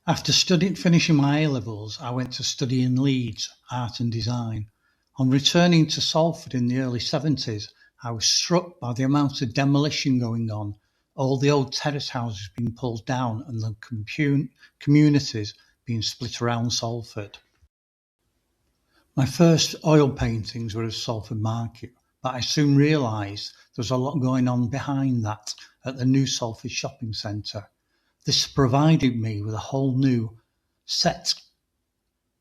After finishing my A-levels, I went to study in Leeds, art and design. On returning to Salford in the early 70s, I was struck by the amount of demolition going on, all the old terrace houses being pulled down and the communities being split around Salford. My first oil paintings were at Salford Market, but I soon realised there was a lot going on behind that at the new Salford shopping centre. This provided me with a whole new set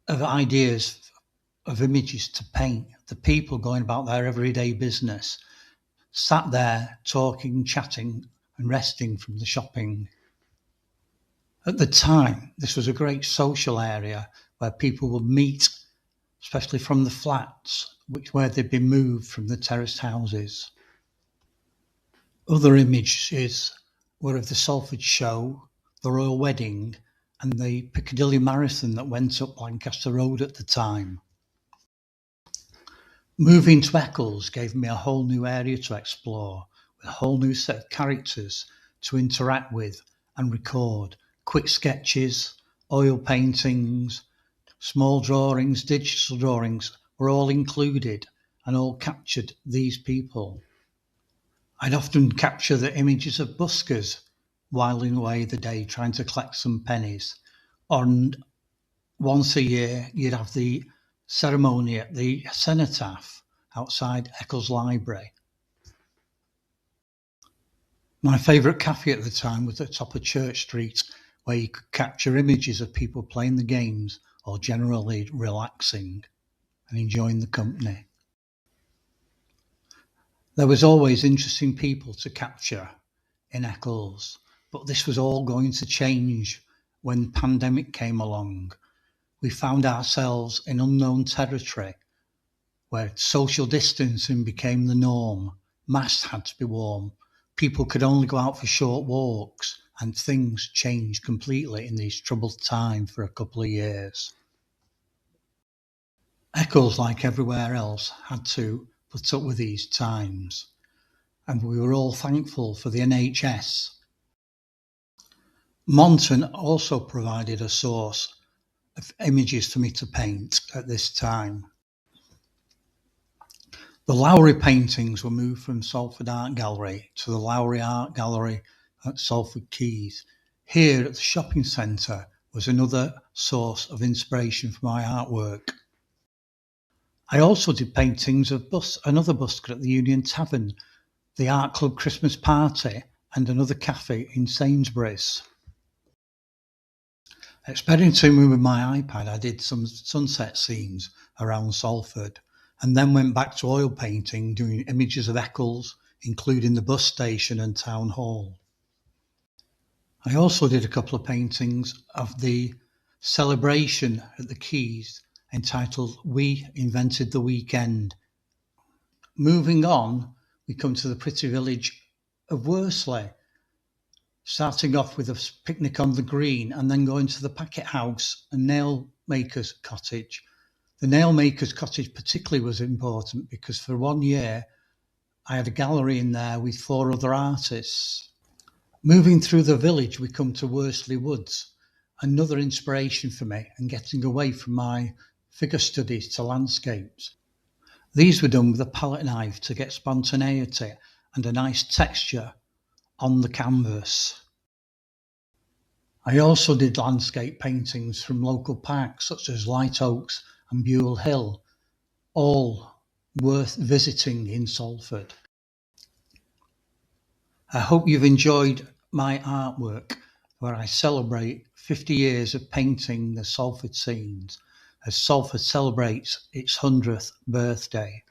of ideas of images to paint. The people going about their everyday business, sat there talking, chatting, and resting from the shopping. At the time, this was a great social area where people would meet, especially from the flats, where they'd been moved from the terraced houses. Other images were of the Salford Show, the Royal Wedding, and the Piccadilly Marathon that went up Lancaster Road at the time. Moving to Eccles gave me a whole new area to explore, with a whole new set of characters to interact with and record. Quick sketches, oil paintings, small drawings, digital drawings were all included and all captured these people. I'd often capture the images of buskers whiling away the day trying to collect some pennies. And once a year, you'd have the ceremony at the cenotaph outside Eccles Library. My favourite cafe at the time was at the top of Church Street, where you could capture images of people playing the games or generally relaxing and enjoying the company. There was always interesting people to capture in Eccles, but this was all going to change when the pandemic came along. We found ourselves in unknown territory where social distancing became the norm. Masks had to be worn. People could only go out for short walks, and things changed completely in these troubled times for a couple of years. Eccles, like everywhere else, had to put up with these times, and we were all thankful for the NHS. Monton also provided a source of images for me to paint at this time. The Lowry paintings were moved from Salford Art Gallery to the Lowry Art Gallery at Salford Quays. Here at the shopping centre was another source of inspiration for my artwork. I also did paintings of another busker at the Union Tavern, the Art Club Christmas Party, and another cafe in Sainsbury's. Experimenting with my iPad, I did some sunset scenes around Salford, and then went back to oil painting, doing images of Eccles, including the bus station and town hall. I also did a couple of paintings of the celebration at the Quays, entitled We Invented the Weekend. Moving on, we come to the pretty village of Worsley, starting off with a picnic on the green and then going to the packet house and nail maker's cottage. The nail maker's cottage particularly was important because for 1 year I had a gallery in there with 4 other artists. Moving through the village, we come to Worsley Woods, another inspiration for me, and getting away from my figure studies to landscapes. These were done with a palette knife to get spontaneity and a nice texture on the canvas. I also did landscape paintings from local parks such as Light Oaks and Buell Hill, all worth visiting in Salford. I hope you've enjoyed my artwork, where I celebrate 50 years of painting the Salford scenes as Salford celebrates its 100th birthday.